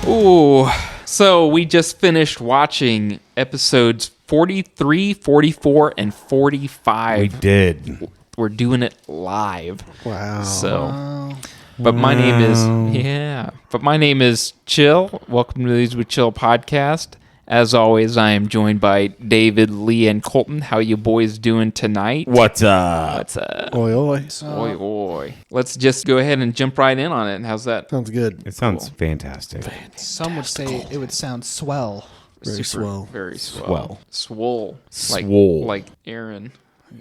Ooh, so we just finished watching episodes 43, 44, and 45. We did. We're doing it live. Wow. So, but my name is Chill. Welcome to These with Chill podcast. As always, I am joined by David, Lee, and Colton. How you boys doing tonight? What's up? What's up? Oi, oi. Oi, oi. Let's just go ahead and jump right in on it. How's that? Sounds good. It sounds fantastic. Some would say it would sound swell. Very swell. Very swell. Swole. Swole. Like Eren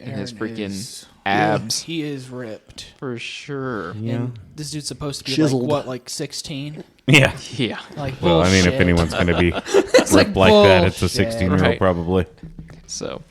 and his Eren freaking is- abs. He is ripped. For sure. Yeah. And this dude's supposed to be Chiseled. like 16? Yeah. Yeah. Like, Well, I mean, if bullshit. anyone's going to be ripped like like that, it's a bullshit. 16-year-old Right. probably. So,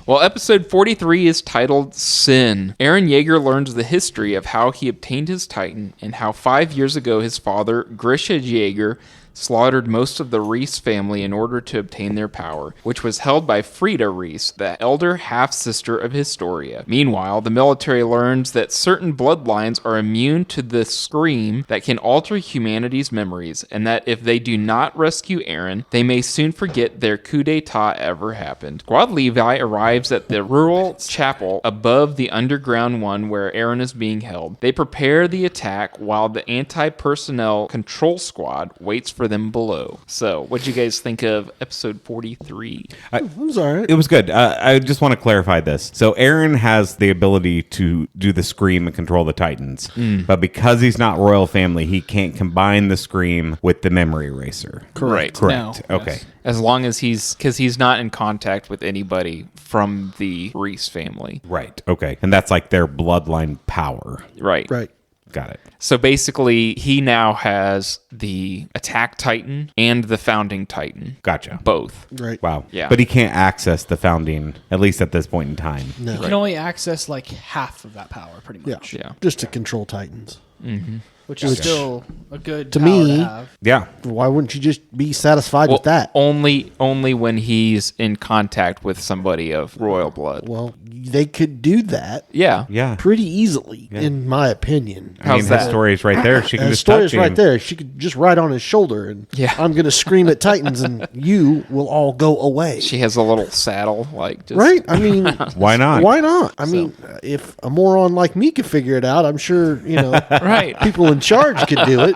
well, episode 43 is titled Sin. Eren Yeager learns the history of how he obtained his Titan and how 5 years ago his father, Grisha Yeager, slaughtered most of the Reese family in order to obtain their power, which was held by Frida Reese, the elder half-sister of Historia. Meanwhile, the military learns that certain bloodlines are immune to the scream that can alter humanity's memories, and that if they do not rescue Eren, they may soon forget their coup d'etat ever happened. Squad Levi arrives at the rural chapel above the underground one where Eren is being held. They prepare the attack while the anti-personnel control squad waits for them below. So, what'd you guys think of episode 43? It was all right. It was good. I just want to clarify this. So Eren has the ability to do the scream and control the Titans, but because he's not royal family, he can't combine the scream with the memory eraser. Correct. Correct. No. Okay. Yes. As long as because he's not in contact with anybody from the Reese family. Right. Okay. And that's like their bloodline power. Right. Right. Got it. So basically, he now has the Attack Titan and the Founding Titan. Gotcha. Both. Right. Wow. Yeah. But he can't access the founding, at least at this point in time. No. You can only access like half of that power, pretty Yeah. much. Yeah. Just to control Titans. Which is still a good To power me- to have. Yeah. Why wouldn't you just be satisfied with that? Only when he's in contact with somebody of royal blood. Well, they could do that Yeah. Yeah. pretty easily, in my opinion. I mean, How's that? his story is right there. She can And the just story touch is right him. there. She could just ride on his shoulder, and Yeah. I'm going to scream at Titans, and you will all go away. She has a little saddle, like just Right? I mean, Why not? Why not? I mean, if a moron like me could figure it out, I'm sure, Right. people in charge could do it.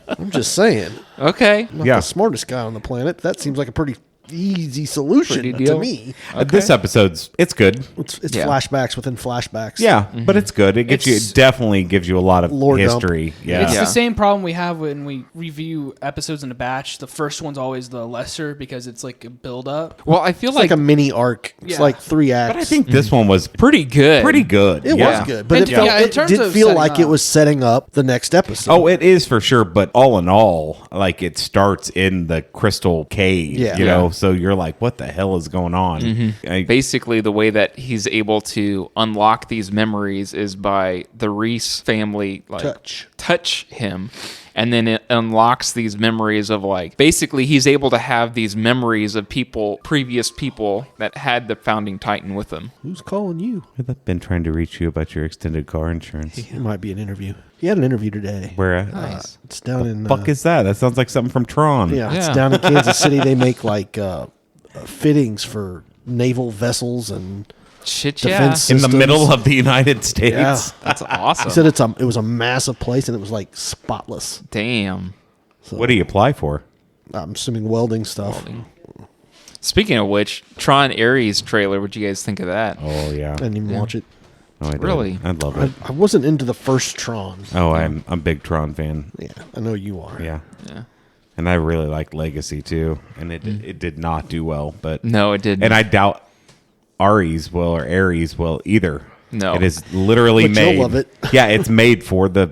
I'm just saying. Okay. I'm not Yeah. the smartest guy on the planet. That seems like a pretty easy solution Pretty to deal. me. This episode's, it's good. It's Yeah. flashbacks within flashbacks. Yeah, but it's good. It gives It's- it definitely gives you a lot of Lore dump. history. Yeah. It's Yeah. the same problem we have when we review episodes in a batch. The first one's always the lesser because it's like a build up. Well, I feel It's like a mini arc. It's Yeah. like 3 acts. But I think this one was pretty good. pretty good. it Yeah. was good, but And- it, felt, yeah, in it terms did of feel setting like it up. was setting up the next episode. Oh, it is for sure. But all in all, like it starts in the crystal cave. Yeah. You know, so you're like, what the hell is going on? Basically, the way that he's able to unlock these memories is by the Reese family touch him, and then it unlocks these memories of basically he's able to have these memories of previous people that had the Founding Titan with them. Who's calling you? I've been trying to reach you about your extended car insurance. It might be an interview. He had an interview today. Where at? Nice. It's down in Fuck is that? That sounds like something from Tron. yeah, it's Yeah. down in Kansas City. They make fittings for naval vessels and Shit, defense In the systems. middle of the United States. Yeah. That's awesome. He said it was a massive place and it was like spotless. Damn. What do you apply for? I'm assuming welding stuff. Speaking of which, Tron Ares trailer. What'd you guys think of that? Oh yeah. I didn't even watch it. Oh, I did. Really? I love it. I wasn't into the first Tron. Oh, I'm a big Tron fan. Yeah, I know you are. Yeah. Yeah. And I really like Legacy too. And it did not do well, but No, it didn't. and I doubt Ares will either. No. It is literally But you'll made. love it. Yeah, it's made for the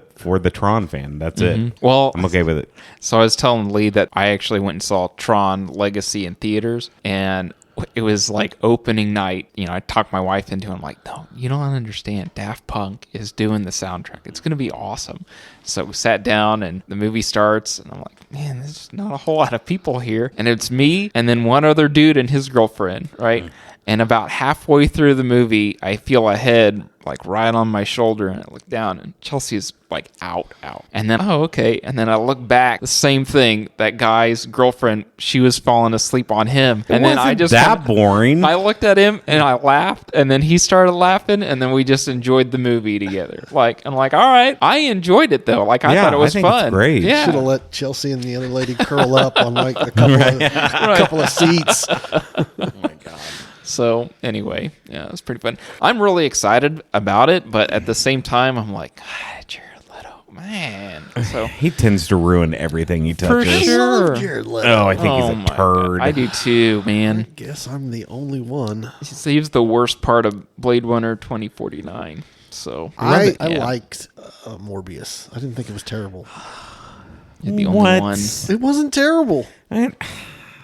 Tron fan. That's it. Well, I'm okay with it. so I was telling Lee that I actually went and saw Tron Legacy in theaters, and it was like opening night. I talked my wife into it. I'm like, no, you don't understand. Daft Punk is doing the soundtrack. It's going to be awesome. So we sat down and the movie starts, and I'm like, man, there's not a whole lot of people here. And it's me and then one other dude and his girlfriend, right? And about halfway through the movie, I feel a head like right on my shoulder, and I look down, and Chelsea's like out. And then, oh, okay. And then I look back, the same thing. That guy's girlfriend, she was falling asleep on him. And then I just that boring. I looked at him and I laughed, and then he started laughing, and then we just enjoyed the movie together. Like, I'm like, all right, I enjoyed it though. Like, I thought it was I think fun. it's great. Yeah. Should have let Chelsea and the other lady curl up on like a couple of seats. So anyway, yeah, it was pretty fun. I'm really excited about it, but at the same time, I'm like, God, Jared Leto, man. So He tends to ruin everything he for touches. sure. Jared Leto. Oh, I think Oh he's my a turd. God. I do too, man. Guess I'm the only one. He was the worst part of Blade Runner 2049. So I yeah. liked Morbius. I didn't think it was terrible. You're the only What? one. It wasn't terrible. I-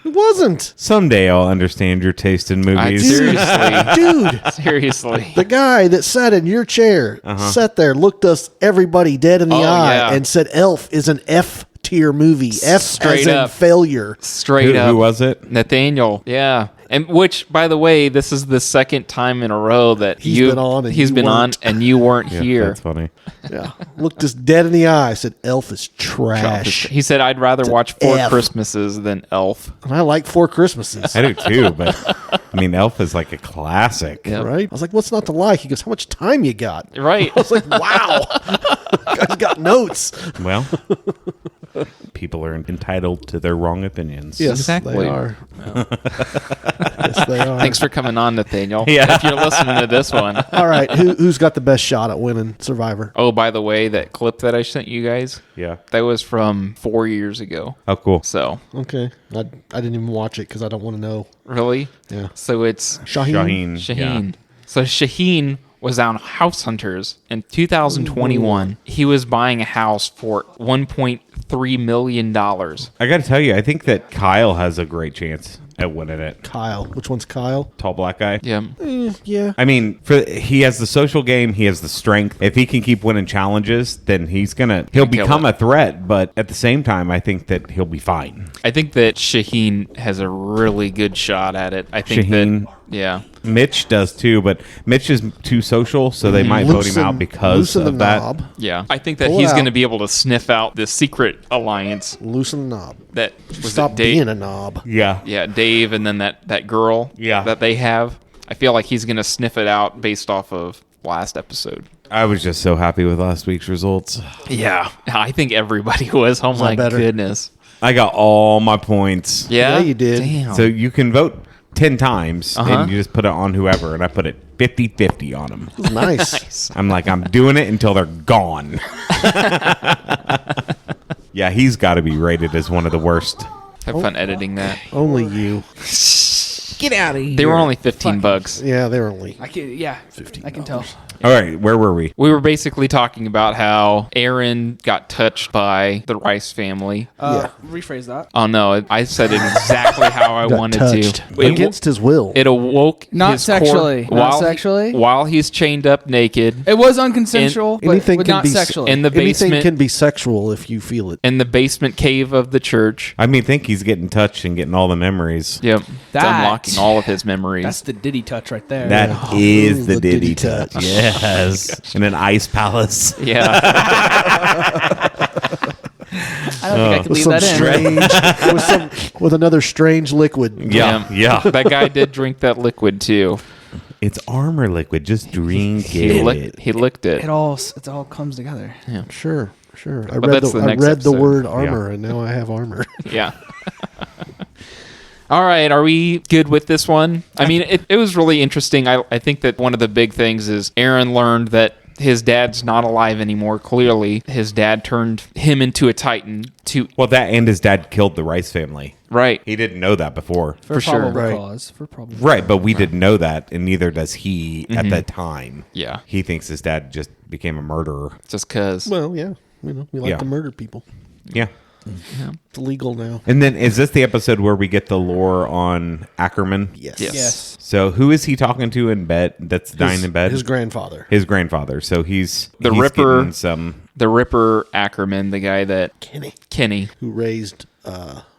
It wasn't. Someday I'll understand your taste in movies. Seriously, Dude, seriously. the guy that sat in your chair sat there, looked us everybody dead in the eye, yeah. and said Elf is an F tier movie. F Straight as in up. failure. Straight Who up. was it? Nathaniel, yeah, and which, by the way, this is the second time in a row that He's been on and he's you been on, weren't. and you weren't Yeah, here. that's funny. Yeah. Looked us dead in the eye, said Elf is trash. He said, "I'd rather watch Four F. Christmases than Elf." And I like Four Christmases. I do too, but I mean, Elf is like a classic. Yeah. Right? I was like, what's not to like? He goes, how much time you got? Right? I was like, wow. Guy's got notes. Well, people are entitled to their wrong opinions. Yes, Exactly. they are. Yes, they are. Thanks for coming on, Nathaniel. Yeah. If you're listening to this one. All right, who's got the best shot at winning Survivor? Oh, by the way, that clip that I sent you guys, Yeah. that was from 4 years ago. Oh, cool. So, Okay, I didn't even watch it because I don't want to know. really? Yeah, So it's Shaheen. Shaheen. So Shaheen was on House Hunters in 2021. He was buying a house for $1.3 million. I got to tell you, I think that Kyle has a great chance at winning it. Kyle, which one's Kyle? Tall black guy. Yeah. Yeah, I mean, he has the social game, he has the strength. If he can keep winning challenges, then he'll become a threat. But at the same time, I think that he'll be fine. I think that Shaheen has a really good shot at it. I think Shaheen. that, yeah. Mitch does too, but Mitch is too social, so they might vote him out because loosen of the that. knob. Yeah. I think that Pull it he's out. going to be able to sniff out the secret alliance Loosen the knob. that was Stop it Dave? being a knob. Yeah. Yeah, Dave and then that girl that they have. I feel like he's going to sniff it out based off of last episode. I was just so happy with last week's results. Yeah. I think everybody was. Oh my better? goodness. I got all my points. Yeah, Yeah, you did. Damn. So you can vote 10 times Uh-huh. and you just put it on whoever, and I put it 50-50 on them. Nice. I'm like, I'm doing it until they're gone. Yeah, he's got to be rated as one of the worst. Have fun editing that. Only you. Get out of here. They were only $15. Yeah, they're only. I can tell. All right, where were we? We were basically talking about how Eren got touched by the Rice family. Rephrase that. Oh no, I said it exactly how I Got wanted touched to. It, against his will. it awoke Not his sexually. core Not while sexually. while he's chained up naked It was unconsensual, but anything can not be sexually. in the Anything basement can be sexual if you feel it. in the basement cave of the church. I mean, think he's getting touched and getting all the memories. Yep, it's That- unlocking all of his memories. That's the Diddy touch right there. That is the the Diddy Diddy touch. touch. Yes. In an ice palace. yeah. I don't think I could With leave some that in. strange, with another strange liquid. Yeah. That guy did drink that liquid too. It's armor liquid. Just drink He it. licked it. It all comes together. Sure. I But read that's the the I next read the episode. word armor, and now I have armor. Yeah. All right, are we good with this one? I mean, it was really interesting. I think that one of the big things is Eren learned that his dad's not alive anymore. Clearly, his dad turned him into a Titan to... Well, that and his dad killed the Rice family. Right. He didn't know that before. For sure. probable Right. cause. For probable Right, but we didn't know that, and neither does he at the time. Yeah. He thinks his dad just became a murderer. Just because. Well, yeah, we like Yeah. to murder people. Yeah. It's illegal now. And then is this the episode where we get the lore on Ackerman? Yes. Yes. So who is he talking to in bed that's dying in bed? His grandfather, His grandfather. So he's The Ripper. getting some. The Ripper Ackerman, the guy that... Kenny, Kenny. who raised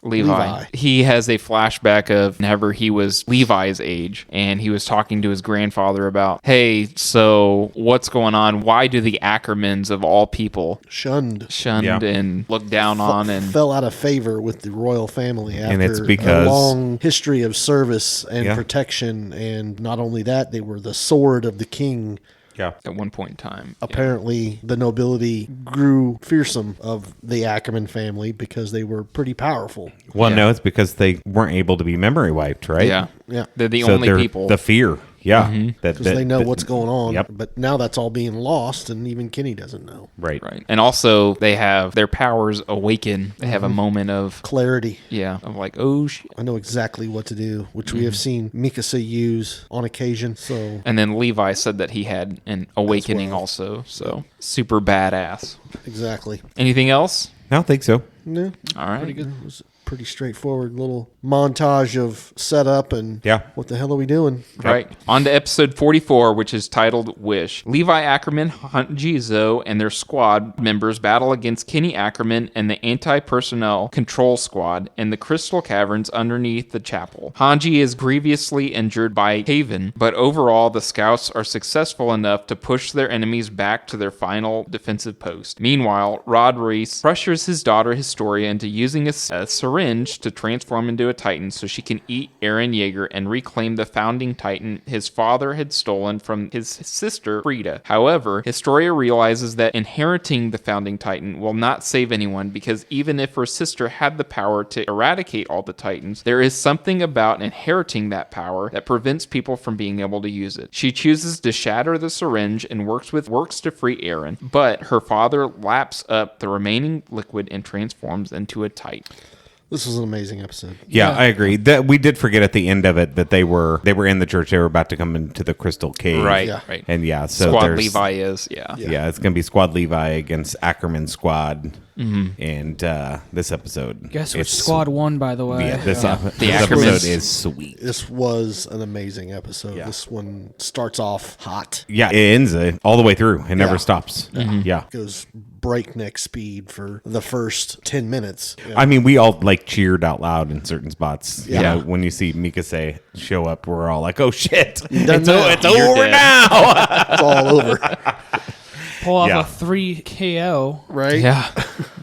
Levi. He has a flashback of whenever he was Levi's age, and he was talking to his grandfather about, hey, so what's going on? Why do the Ackermans of all people Shunned. Yeah. and looked down on and fell out of favor with the royal family after And it's because- a long history of service and Yeah. protection. And not only that, they were the sword of the king. Yeah. at one point in time? Apparently, the nobility grew fearsome of the Ackerman family because they were pretty powerful. Well, Yeah. no, it's because they weren't able to be memory wiped, right? Yeah. Yeah. They're the So only they're people. The fear. Yeah. Because they know what's going on. Yep. But now that's all being lost, and even Kenny doesn't know. Right. Right. And also they have their powers awaken. They have a moment of, Clarity. of like, oh, shit. I know exactly what to do, which we have seen Mikasa use on occasion. So, And then Levi said that he had an awakening well. also. So super badass. exactly. Anything else? I don't think so. No, All right. it was a pretty straightforward little montage of setup and Yeah. what the hell are we doing? Right. On to episode 44, which is titled Wish. Levi Ackerman, Hanji Zo, and their squad members battle against Kenny Ackerman and the anti-personnel control squad in the crystal caverns underneath the chapel. Hanji is grievously injured by Haven, but overall the scouts are successful enough to push their enemies back to their final defensive post. Meanwhile, Rod Reese pressures his daughter Historia into using a syringe to transform into a Titan so she can eat Eren Yeager and reclaim the founding Titan his father had stolen from his sister Frida. However, Historia realizes that inheriting the founding Titan will not save anyone because even if her sister had the power to eradicate all the Titans, there is something about inheriting that power that prevents people from being able to use it. She chooses to shatter the syringe and works to free Eren, but her father laps up the remaining liquid and transforms into a Titan. This was an amazing episode. Yeah, Yeah. I agree. That we did forget at the end of it that they were in the church. They were about to come into the crystal cave. Right, Yeah. right. And yeah, so Squad there's, Levi is, Yeah, it's gonna be Squad Levi against Ackerman Squad, and this episode. Guess which it's- squad won, by the way. Yeah, this The episode Ackermans. is sweet. This was an amazing episode. Yeah. This one starts off hot. Yeah, it ends all the way through. It never Yeah. stops. Yeah. Goes breakneck speed for the first 10 minutes. Yeah. I mean, we all like cheered out loud in certain spots. Yeah. You know, when you see Mikasa show up, we're all like, "Oh shit, done it's, now. it's You're over dead. now!" It's all over. Pull off Yeah. a 3 KO. Right? Yeah.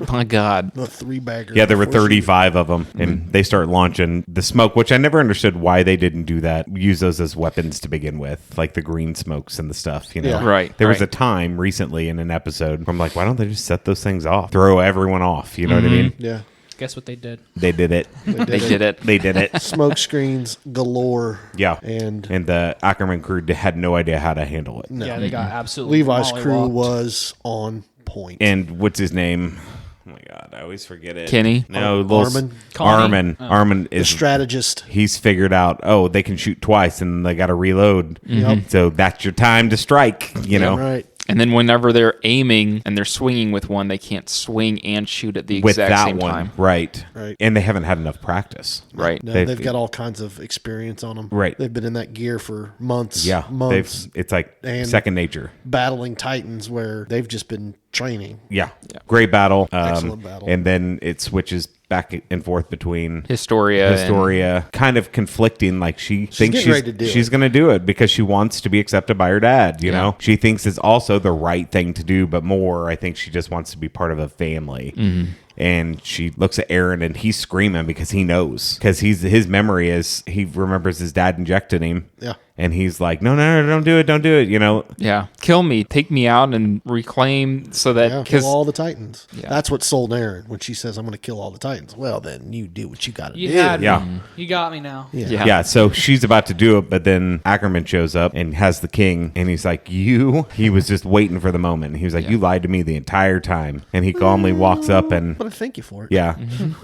My God. The three bagger. Yeah, there were before she- 35 of them, and they start launching the smoke, which I never understood why they didn't do that. Use those as weapons to begin with, like the green smokes and the stuff. You know, Yeah. Right, There was right. a time recently in an episode where I'm like, why don't they just set those things off, throw everyone off? You know what I mean? Yeah. Guess what they did? They did it. They did it. They did it. Smoke screens galore. Yeah. And And the Ackerman crew had no idea how to handle it. Yeah, they got absolutely Levi's crew mollywopped. was on point. And what's his name? Oh my god, I always forget it. Kenny? No, Armin? Armin. Armin the is strategist. he's figured out, oh, they can shoot twice and they got to reload. Yep. So that's your time to strike, you know, Right. And then whenever they're aiming and they're swinging with one, they can't swing and shoot at the with exact that same one. time. Right. Right. And they haven't had enough practice. Right. No, They've- they've got all kinds of experience on them. Right. They've been in that gear for months. Yeah. Months. It's like And- second nature. Battling Titans where they've just been training. Yeah. Great battle. Excellent battle. And then it switches back and forth between Historia. kind of conflicting. Like she thinks getting ready to do she's it. going to do it because she wants to be accepted by her dad. You know, she thinks it's also the right thing to do, but more, I think she just wants to be part of a family. And she looks at Eren and he's screaming because he knows, because his memory is he remembers his dad injected him. Yeah. And he's like, no, don't do it. You know, Yeah. Kill me. Take me out and reclaim so that... Yeah, Because kill all the Titans. That's what sold Aaron when she says, I'm going to kill all the Titans. Well, then you do what you got to You do. had me. Yeah. You got me now. Yeah. Yeah, so she's about to do it, but then Ackerman shows up and has the king, and he's like, he was just waiting for the moment. He was like, you lied to me the entire time. And he calmly walks up and, But I thank you for it. yeah,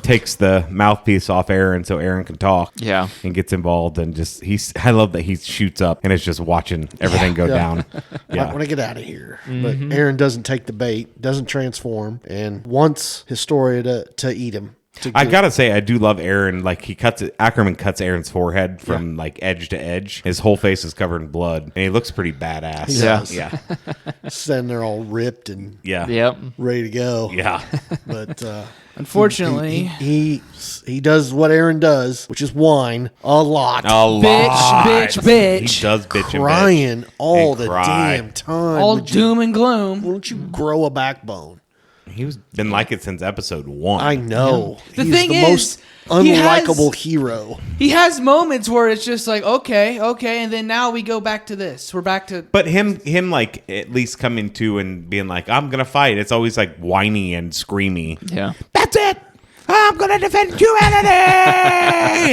takes the mouthpiece off Aaron so Aaron can talk. Yeah. And gets involved, and I love that he shoots up and is just watching everything go Yeah. down. I Yeah. want to get out of here. But Aaron doesn't take the bait, doesn't transform, and wants Historia to eat him. I gotta say, I do love Aaron. Like Ackerman cuts Aaron's forehead from like edge to edge. His whole face is covered in blood, and he looks pretty badass. He does. Yeah. Sitting there all ripped and Yeah. Yep. ready to go. Yeah. But Unfortunately, he does what Eren does, which is whine a lot. A lot. bitch. He does bitch Crying all And the cry. damn time. all Would you- doom and gloom. Why don't you grow a backbone? and bitch. He's been like it since episode 1. I know. The He's thing the is, most he has- unlikable hero. He has moments where it's just like, okay, and then now we go back to this. We're back to But him like at least coming to and being like, I'm gonna fight. It's always like whiny and screamy. Yeah. That's it. I'm gonna defend humanity.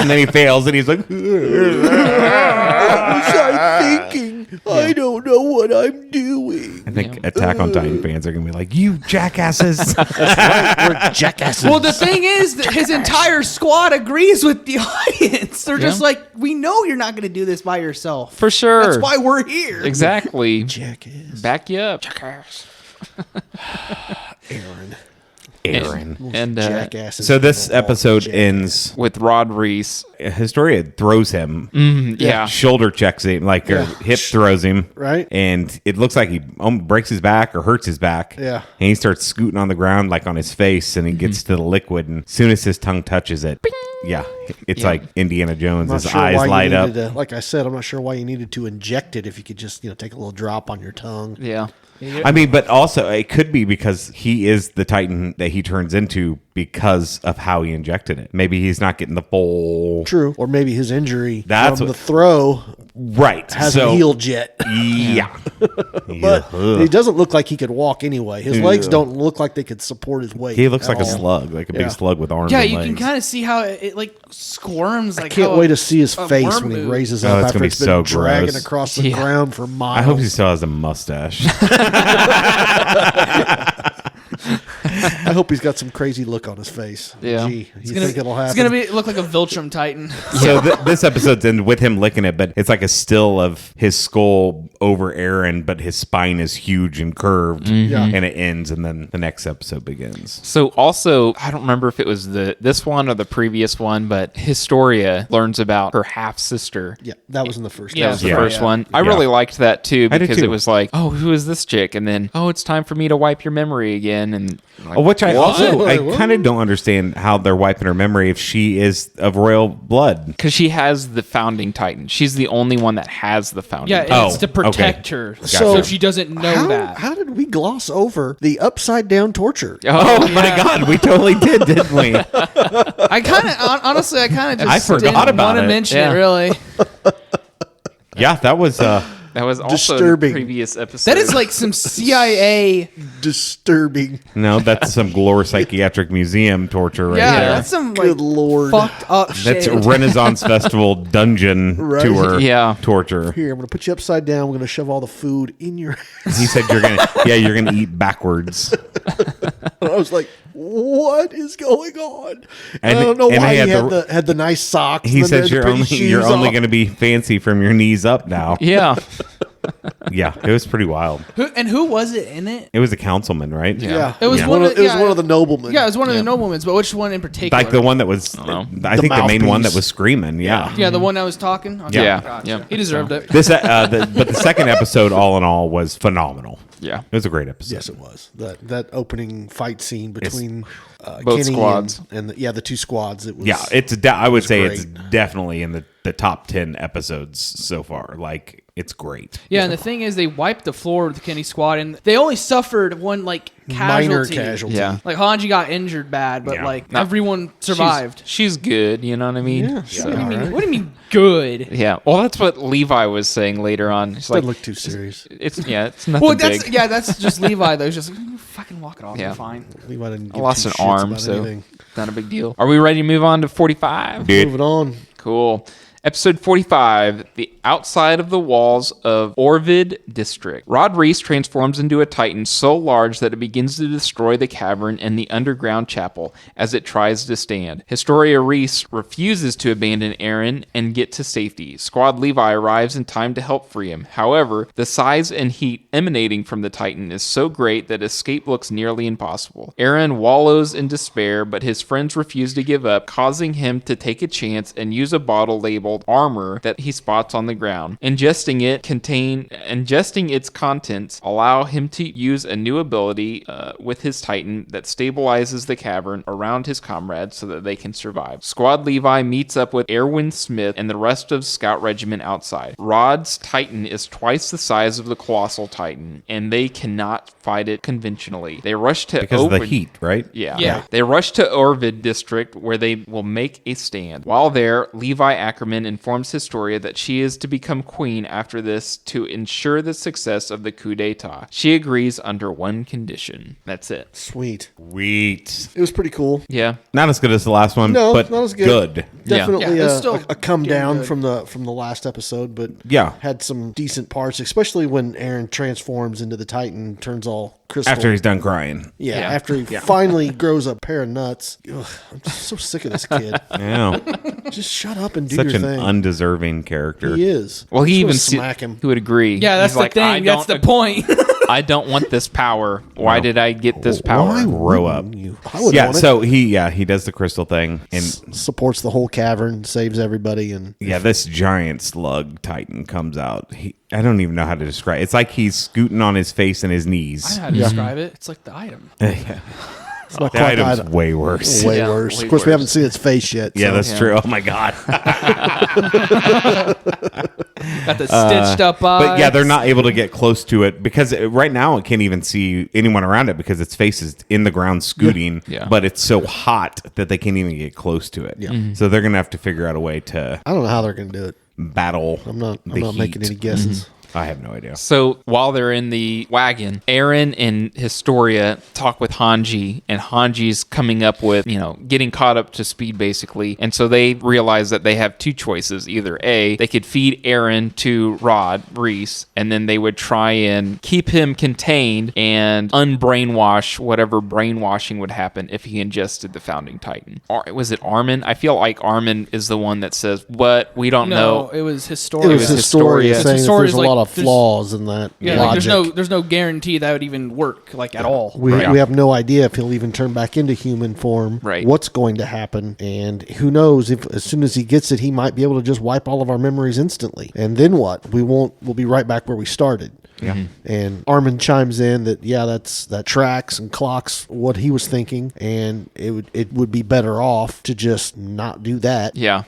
And then he fails, and he's like, What was I thinking? I don't know what I'm doing. I think Attack on Titan fans are gonna be like, you jackasses. We're jackasses. Well, the thing is that his entire squad agrees with the audience. They're just like, we know you're not going to do this by yourself. For sure. That's why we're here. Exactly. Jackass. Back you up. Jackass. Aaron. And Jackasses. So this All episode jackass. ends. with Rod Reese. Historia throws him, Yeah. shoulder checks him, like or hip throws him, Right. And it looks like he breaks his back or hurts his back. Yeah. And he starts scooting on the ground, like on his face, and he gets to the liquid, and as soon as his tongue touches it, yeah, it's like Indiana Jones. I'm not His sure eyes why you light up. needed to, like I said, I'm not sure why you needed to inject it if you could just, take a little drop on your tongue. Yeah. I mean, but also it could be because he is the Titan that he turns into because of how he injected it. Maybe he's not getting the full True. Or maybe his injury That's from what- the throw right. hasn't healed yet. Yeah, But he doesn't look like he could walk anyway. His legs don't look like they could support his weight. he looks at like a all. slug, like a big Yeah. slug with arms. Yeah, and you legs. can kind of see how it like squirms. I Like can't how wait to see his a face worm when he moves. raises Oh, up it's after gonna be it's been so dragging gross. across the ground for miles. I hope he still has a mustache. I hope he's got some crazy look on his face. Yeah. Gee, you Gonna- think it'll happen? It's gonna look like a Viltrum Titan. So this episode's end with him licking it, but it's like a still of his skull over Eren, but his spine is huge and curved, Yeah. and it ends, and then the next episode begins. So also, I don't remember if it was this one or the previous one, but Historia learns about her half sister. Yeah, that was in the first. That was the Yeah. first one. I Yeah. really liked that too I did because too. it was like, oh, who is this chick? And then, oh, it's time for me to wipe your memory again. And like, Which I also I What? kind of don't understand how they're wiping her memory if she is of royal blood. because she has the founding Titan. She's the only one that has the founding. Yeah, Titan. it's to protect her, So- so she doesn't know that. How did we gloss over the upside down torture? Oh my God, we totally did, didn't we? I kind of honestly, I kind of just I forgot didn't about want to it. mention Yeah. it. Really, Yeah, that was That was also Disturbing. in the previous episode. that is like some CIA. Disturbing. no, that's some Glore Psychiatric Museum torture right Yeah, there. that's some like Good lord. fucked up shit. That's Renaissance Festival dungeon Right. tour Yeah. torture. Here, I'm going to put you upside down. I'm going to shove all the food in your. He said you're gonna eat backwards. I was like, what is going on? And- I don't know and why he he had had the nice socks. He and says the you're pretty only shoes on. going to be fancy from your knees up now. yeah. Yeah, it was pretty wild. Who was it in it? It was a councilman, right? Yeah, It was Yeah. one of- It was yeah. one of the noblemen. Yeah, it was one of the noblemen's, but which one in particular? Like the one that was, know. I think the main one that mouthpiece. was screaming. Yeah. Yeah, the one that was talking. Okay, Yeah. gotcha. Yeah. He deserved it. This, but the second episode, all in all, was phenomenal. Yeah. It was a great episode. Yes, it was that opening fight scene between Both Kenny squads. and the two squads. It was Yeah, I would say it's great. definitely in the top 10 episodes so far. Like, it's great. Yeah, and the thing is, they wiped the floor with the Kenny squad, and they only suffered one like minor casualty. casualty. Yeah. Like Hanji got injured bad, but Yeah. like No. everyone survived. She's good. You know what I mean? Yeah, So- yeah. What do you mean? What do you mean good? Yeah. Well, that's what Levi was saying later on. It's like Doesn't look too serious. it's nothing Well, big. that's just Levi though. He's just like, fucking walk it off. Yeah. You're fine. Levi didn't I give lost two an shits arm, about so anything. not a big deal. Are we ready to move on to 45? Dude, Moving on. Cool. Episode 45, The Outside of the Walls of Orvid District. Rod Reese transforms into a titan so large that it begins to destroy the cavern and the underground chapel as it tries to stand. Historia Reese refuses to abandon Eren and get to safety. Squad Levi arrives in time to help free him. However, the size and heat emanating from the titan is so great that escape looks nearly impossible. Eren wallows in despair, but his friends refuse to give up, causing him to take a chance and use a bottle labeled called armor that he spots on the ground. Ingesting its contents allow him to use a new ability with his Titan that stabilizes the cavern around his comrades so that they can survive. Squad Levi meets up with Erwin Smith and the rest of Scout Regiment outside. Rod's Titan is twice the size of the Colossal Titan, and they cannot fight it conventionally. They rush to Because of the heat, right? Yeah. They rush to Orvid district where they will make a stand. While there, Levi Ackerman informs Historia that she is to become queen after this to ensure the success of the coup d'etat. She agrees under one condition. That's it. Sweet. Sweet. It was pretty cool. Yeah. Not as good as the last one, No, but not as good. Definitely Yeah, it's still a come down good. from the last episode, but Yeah. had some decent parts, especially when Eren transforms into the Titan, turns all crystal. After he's done crying. Yeah, Yeah. after he finally grows a pair of nuts. Ugh, I'm just so sick of this kid. Yeah. Just shut up and do Such your an thing. undeserving character. He is. Well, he Just even wanna smack him. He would agree. Yeah, that's He's like, the "I thing. That's don't the point. I don't want this power. Why did I get this power?" Why Grow up. wouldn't you? I would Yeah, want it. so he does the crystal thing, and Supports the whole cavern, saves everybody, and yeah, this giant slug Titan comes out. I don't even know how to describe. It's like he's scooting on his face and his I know knees. how to describe it. It's like the item. it's not The quite item's either. way worse. Way Yeah, worse. way Of course, we worse. haven't seen its face yet. Yeah, so. that's true. Oh my god. Got the stitched up eyes. But yeah, they're not able to get close to it because right now it can't even see anyone around it because its face is in the ground scooting. Yeah. But it's so hot that they can't even get close to it. Yeah. So they're gonna have to figure out a way to I don't know how they're going to do it. battle. I'm not the making heat. any guesses. I have no idea. So while they're in the wagon, Eren and Historia talk with Hanji, and Hanji's coming up with, getting caught up to speed basically. And so they realize that they have two choices. Either A, they could feed Eren to Rod Reese, and then they would try and keep him contained and unbrainwash whatever brainwashing would happen if he ingested the Founding Titan. Or was it Armin? I feel like Armin is the one that says, "What? We don't know." it was It historical. was Historia Historia. saying that Historia's there's a lot of there's- flaws in that Yeah, logic. like there's no guarantee that would even work at all. We Right. have no idea if he'll even turn back into human form. Right. What's going to happen? And who knows if as soon as he gets it, he might be able to just wipe all of our memories instantly. And then what? We'll be right back where we started. Yeah. And Armin chimes in that that tracks and clocks what he was thinking, and it would be better off to just not do that. Yeah.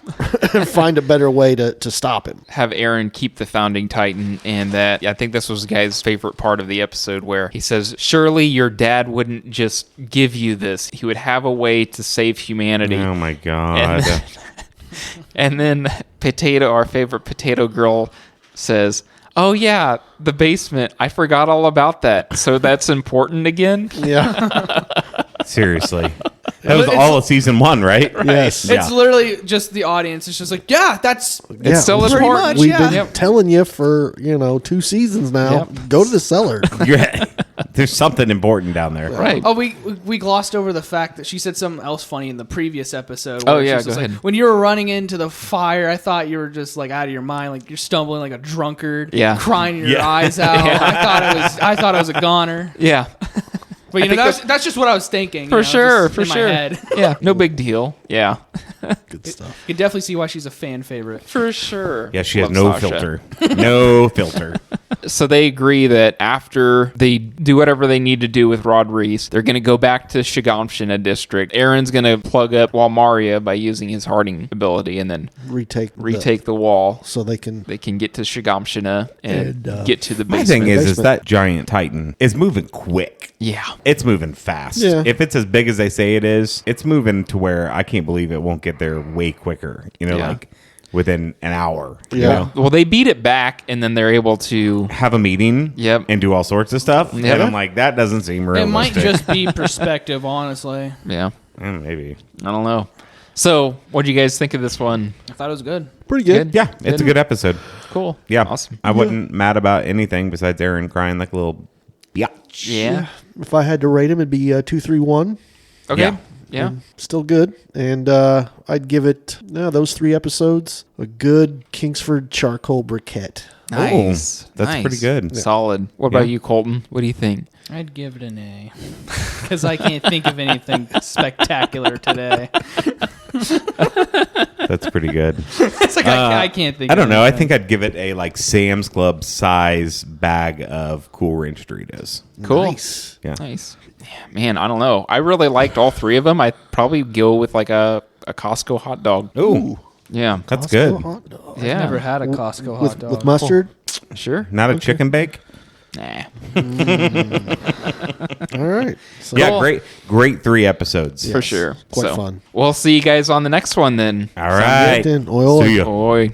And find a better way to stop him. Have Eren keep the Founding Titan, and that I think this was the guy's favorite part of the episode where he says, "Surely your dad wouldn't just give you this. He would have a way to save humanity." Oh my god. And then Potato, our favorite Potato Girl, says, "Oh yeah, the basement. I forgot all about that. So that's important again?" Yeah. Seriously. That was all of season 1, right? Yes. It's literally just the audience. It's just like, yeah, that's It's still pretty important. much, We've yeah. been telling you for 2 seasons now. Yep. Go to the cellar. There's something important down there. Right. Oh, we glossed over the fact that she said something else funny in the previous episode. Oh, where yeah, she's just go like, ahead. when you were running into the fire, I thought you were just like out of your mind, like you're stumbling like a drunkard, Yeah. crying your Yeah. eyes out. I thought it was a goner. Yeah. But think that's just what I was thinking. For sure. just For in my sure. head. Yeah. No big deal. Yeah. Good stuff. You can definitely see why she's a fan favorite. For sure. Yeah, she has Love no Sasha. filter. No filter. So they agree that after they do whatever they need to do with Rod Reese, they're going to go back to Shigamshina district. Eren's going to plug up Walmaria by using his Harding ability and then Retake the wall. so they can. They can get to Shigamshina and And, get to the My basement. thing is Basement. that giant Titan is moving quick. Yeah. It's moving fast. Yeah. If it's as big as they say it is, it's moving to where I can't believe it won't get there way quicker. Yeah. Like within an hour. you Yeah. know? Well, they beat it back and then they're able to. Have a meeting. Yep. And do all sorts of stuff. Yep. And I'm like, that doesn't seem It realistic. might just be perspective, honestly. Yeah. Maybe. I don't know. So, what do you guys think of this one? I thought it was good. Pretty good. Yeah, it's a good episode. Cool. Yeah. Awesome. I wasn't mad about anything besides Eren crying like a little biatch. Yeah. If I had to rate him, it'd be 2, 3, 1. Okay. Yeah. Still good. And I'd give it those 3 episodes a good Kingsford charcoal briquette. Nice. that's Nice. pretty good. Solid. What about you, Colton? What do you think? I'd give it an A. Because I can't think of anything spectacular today. That's pretty good. It's like I can't think. I don't of know. I anything. think I'd give it a like Sam's Club size bag of Cool Ranch Doritos. Cool. Nice. Yeah. Nice. Yeah, man, I don't know. I really liked all three of them. I'd probably go with like a Costco hot dog. Ooh, Yeah. that's Costco good. hot dog. Yeah. Never had a Costco hot With, dog. with mustard. Sure. Not a chicken bake? Nah. All right. So Yeah, great 3 episodes. For sure. quite So, fun. We'll see you guys on the next one then. All right. Then oil. See ya. Boy.